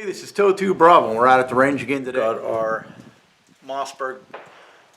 Hey, this is Toe2 Bravo. We're out at the range again today. Got our MOSSBERG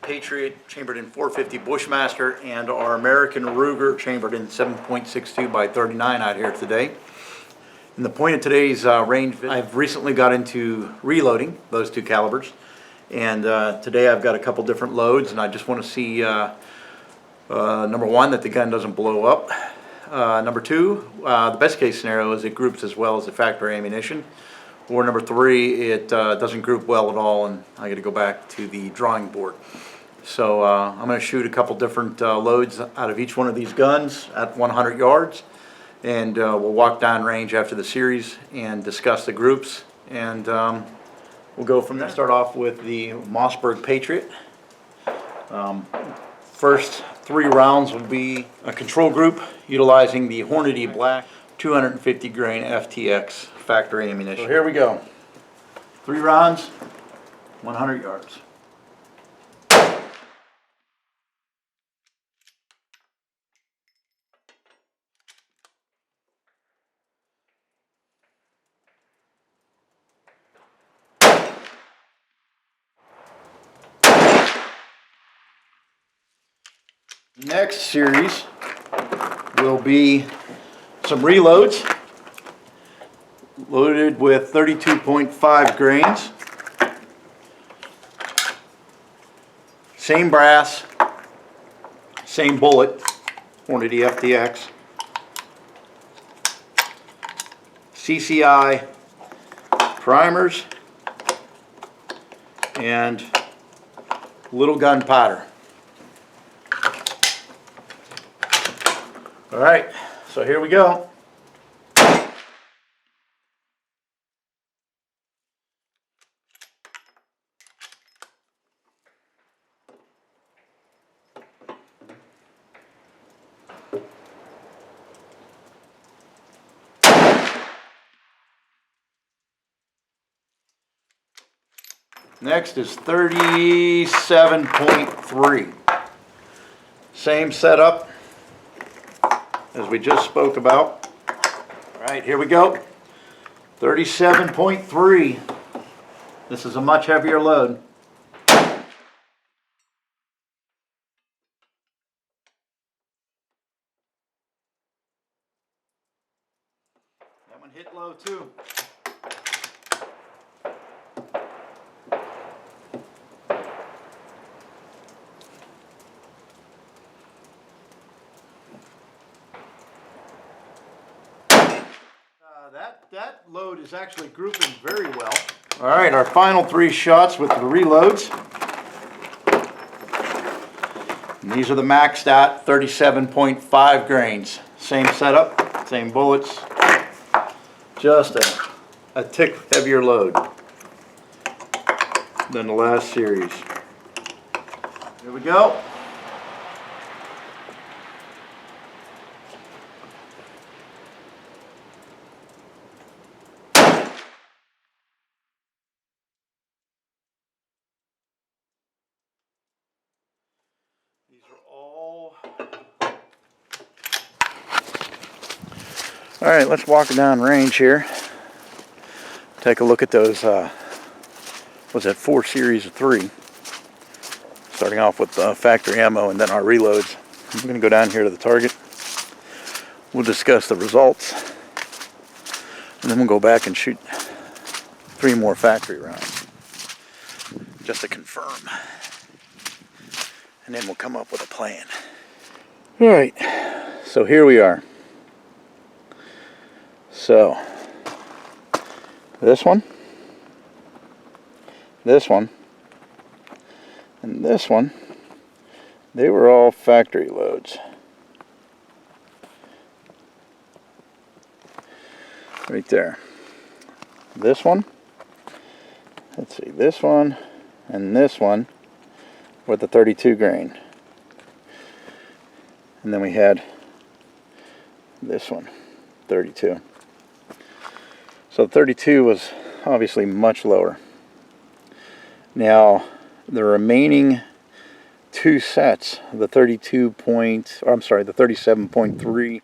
PATRIOT chambered in 450 Bushmaster and our American Ruger chambered in 7.62 by 39 out here today. And the point of today's range visit, I've recently got into reloading those two calibers. And today I've got a couple different loads, and I just want to see number one, that the gun doesn't blow up. Number two, the best case scenario is it groups as well as the factory ammunition. Or number three, it doesn't group well at all, and I got to go back to the drawing board. So I'm going to shoot a couple different loads out of each one of these guns at 100 yards, and we'll walk down range after the series and discuss the groups, and we'll go from there. Start off with the MOSSBERG PATRIOT. First 3 rounds will be a control group utilizing the Hornady Black 250 grain FTX factory ammunition. So here we go. 3 rounds, 100 yards. Next series will be some reloads loaded with 32.5 grains. Same brass, same bullet, Hornady FTX. CCI primers and little gunpowder. All right, so here we go. Next is 37.3. Same setup as we just spoke about. All right, here we go. 37.3. This is a much heavier load. That one hit low too. That load is actually grouping very well. All right, our final 3 shots with the reloads. And these are the maxed out 37.5 grains. Same setup, same bullets, just a tick heavier load than the last series. Here we go. These are all... All right, let's walk down range here. Take a look at those, what's that, 4 series of 3. Starting off with factory ammo and then our reloads. I'm going to go down here to the target. We'll discuss the results. And then we'll go back and shoot 3 more factory rounds. Just to confirm. And then we'll come up with a plan. All right, so here we are. So, this one, and this one, they were all factory loads. Right there. This one, let's see, this one, and this one with the 32 grain. And then we had this one, 32. So 32 was obviously much lower. Now the remaining 2 sets, the 37.3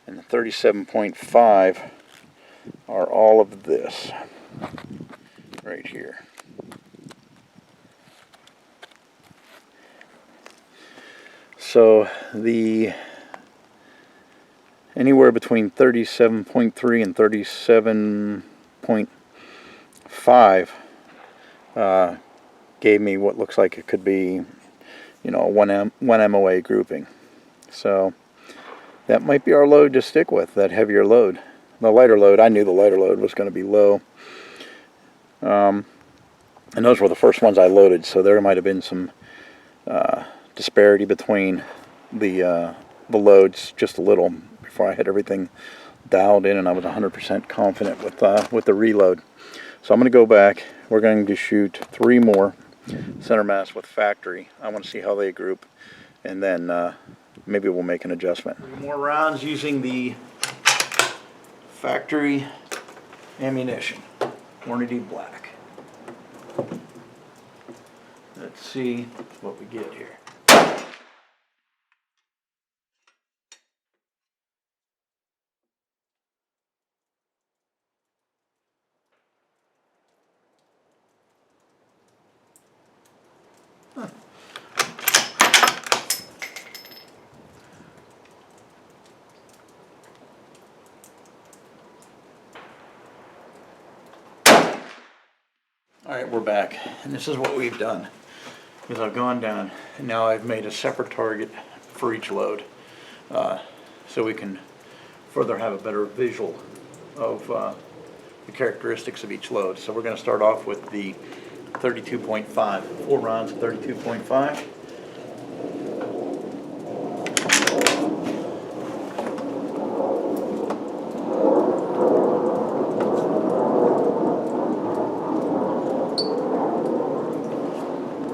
and the 37.5 are all of this. right here. So the anywhere between 37.3 and 37.5 gave me what looks like it could be, you know, one MOA grouping. So that might be our load to stick with, that heavier load. The lighter load, I knew the lighter load was going to be low. And those were the first ones I loaded, so there might have been some disparity between the loads just a little before I had everything dialed in and I was 100% confident with the reload. So I'm going to go back. We're going to shoot 3 more center mass with factory. I want to see how they group, and then maybe we'll make an adjustment. 3 more rounds using the factory ammunition, Hornady Black. Let's see what we get here. Alright, we're back, and this is what we've done. Is I've gone down, and now I've made a separate target for each load, so we can further have a better visual of the characteristics of each load. So we're going to start off with the 32.5, 4 rounds of 32.5.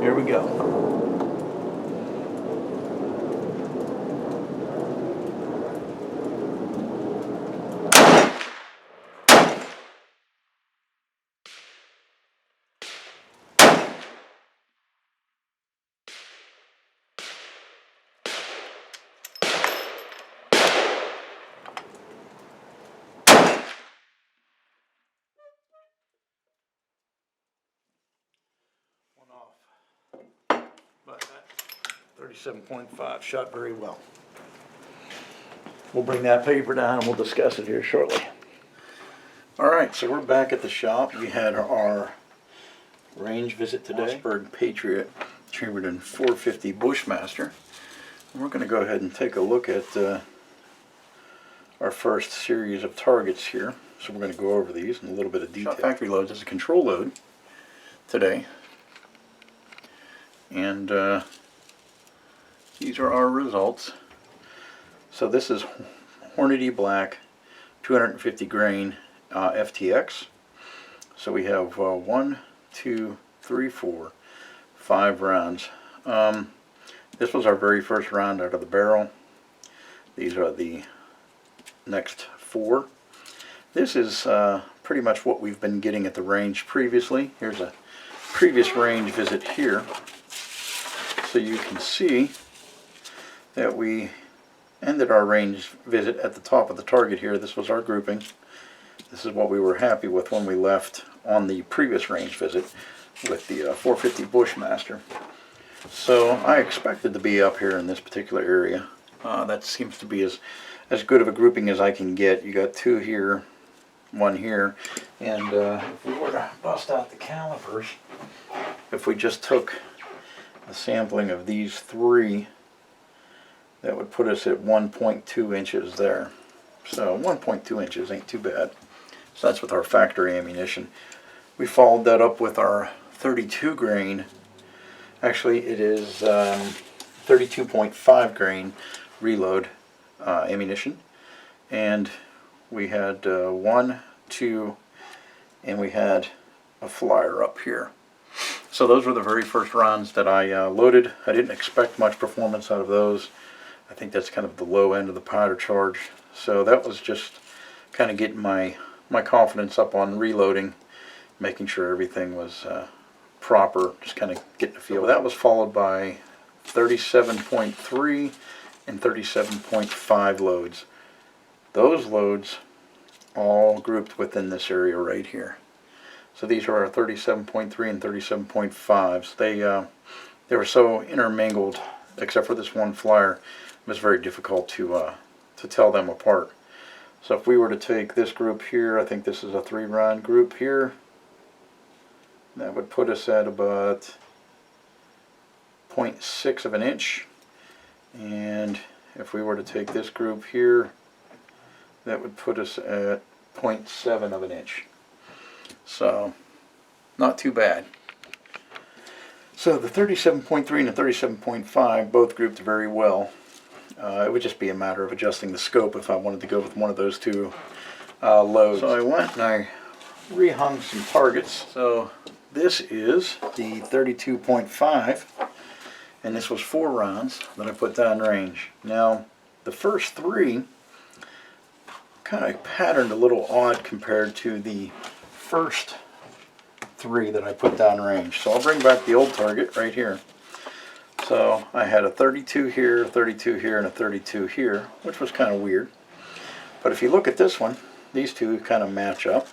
Here we go. One off. But that 37.5 shot very well. We'll bring that paper down and we'll discuss it here shortly. Alright, so we're back at the shop. We had our range visit today. MOSSBERG PATRIOT chambered in 450 Bushmaster. And we're going to go ahead and take a look at our first series of targets here. So we're going to go over these in a little bit of detail. Factory loads is a control load today. And these are our results. So this is Hornady Black 250 grain FTX. So we have 1, 2, 3, 4, 5 rounds. This was our very first round out of the barrel. These are the next 4. This is pretty much what we've been getting at the range previously. Here's a previous range visit here. So you can see that we ended our range visit at the top of the target here. This was our grouping. This is what we were happy with when we left on the previous range visit with the 450 Bushmaster. So I expected to be up here in this particular area. That seems to be as good of a grouping as I can get. You got 2 here, 1 here, and if we were to bust out the calipers, if we just took a sampling of these 3, that would put us at 1.2 inches there. So 1.2 inches ain't too bad. So that's with our factory ammunition. We followed that up with our 32 grain. Actually, it is 32.5 grain reload ammunition. And we had 1, 2, and we had a flyer up here. So those were the very first rounds that I loaded. I didn't expect much performance out of those. I think that's kind of the low end of the powder charge. So that was just kind of getting my confidence up on reloading, making sure everything was proper, just kind of getting a feel. That was followed by 37.3 and 37.5 loads. Those loads all grouped within this area right here. So these are our 37.3 and 37.5s. They were so intermingled, except for this one flyer, it was very difficult to tell them apart. So if we were to take this group here, I think this is a 3-round group here, that would put us at about 0.6 of an inch. And if we were to take this group here, that would put us at 0.7 of an inch. So not too bad. So the 37.3 and the 37.5 both grouped very well. It would just be a matter of adjusting the scope if I wanted to go with one of those two loads. So I went and I rehung some targets. So this is the 32.5, and this was 4 rounds that I put down range. Now the first 3 kind of patterned a little odd compared to the first 3 that I put down range. So I'll bring back the old target right here. So I had a 32 here, a 32 here, and a 32 here, which was kind of weird. But if you look at this one, these two kind of match up.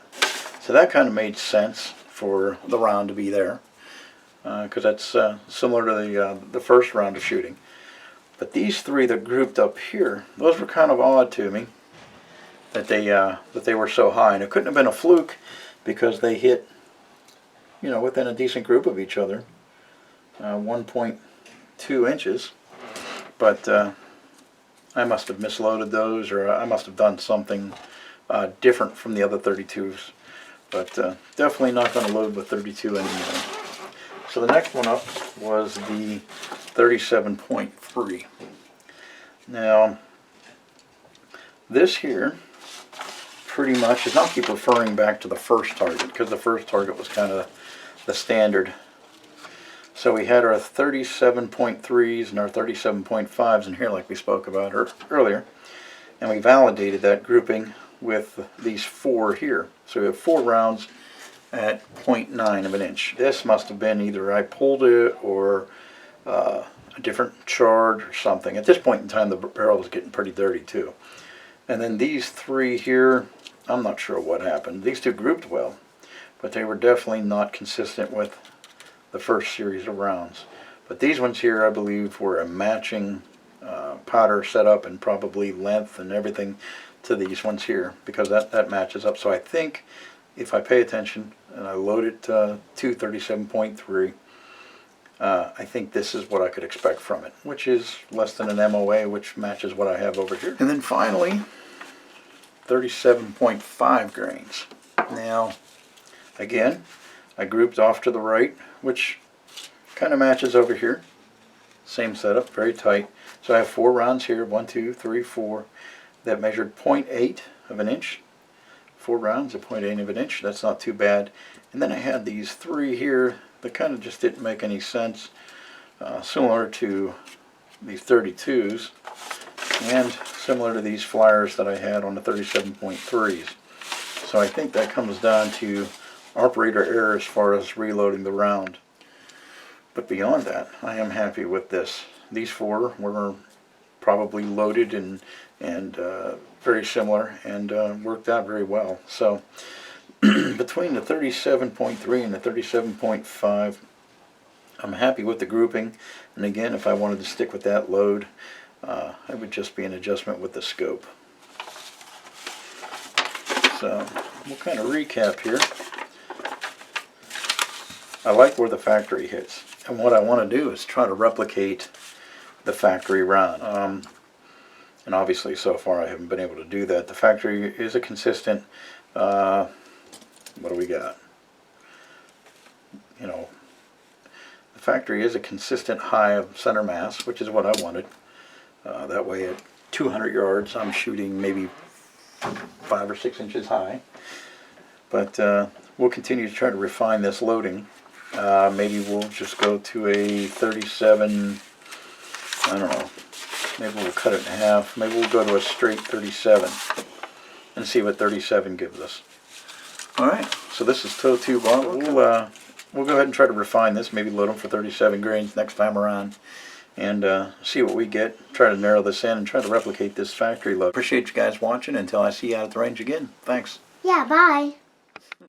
So that kind of made sense for the round to be there, because that's similar to the first round of shooting. But these 3 that grouped up here, those were kind of odd to me, that they were so high. And it couldn't have been a fluke, because they hit, you know, within a decent group of each other, 1.2 inches. But I must have misloaded those, or I must have done something different from the other 32s. But definitely not going to load with 32 anymore. So the next one up was the 37.3. Now this here pretty much is, I'll keep referring back to the first target, because the first target was kind of the standard. So we had our 37.3s and our 37.5s in here, like we spoke about earlier, and we validated that grouping with these 4 here. So we have 4 rounds at 0.9 of an inch. This must have been either I pulled it or a different charge or something. At this point in time, the barrel was getting pretty dirty too. And then these 3 here, I'm not sure what happened. These 2 grouped well, but they were definitely not consistent with the first series of rounds. But these ones here, I believe, were a matching powder setup and probably length and everything to these ones here, because that matches up. So I think if I pay attention and I load it to 37.3, I think this is what I could expect from it, which is less than an MOA, which matches what I have over here. And then finally, 37.5 grains. Now, again, I grouped off to the right, which kind of matches over here. Same setup, very tight. So I have 4 rounds here, 1, 2, 3, 4, that measured 0.8 of an inch. 4 rounds at 0.8 of an inch, that's not too bad. And then I had these 3 here that kind of just didn't make any sense, similar to these 32s, and similar to these flyers that I had on the 37.3s. So I think that comes down to operator error as far as reloading the round. But beyond that, I am happy with this. These 4 were probably loaded and very similar, and worked out very well. So between the 37.3 and the 37.5, I'm happy with the grouping. And again, if I wanted to stick with that load, it would just be an adjustment with the scope. So we'll kind of recap here. I like where the factory hits, and what I want to do is try to replicate the factory round. And obviously so far I haven't been able to do that. The factory is a consistent, what do we got? You know, the factory is a consistent high of center mass, which is what I wanted. That way at 200 yards I'm shooting maybe 5 or 6 inches high. But we'll continue to try to refine this loading. Maybe we'll just go to a 37, I don't know, maybe we'll cut it in half. Maybe we'll go to a straight 37 and see what 37 gives us. Alright, so this is toe 2 bar. We'll go ahead and try to refine this, maybe load them for 37 grains next time around, and see what we get. Try to narrow this in and try to replicate this factory load. Appreciate you guys watching. Until I see you out at the range again. Thanks. Yeah, bye.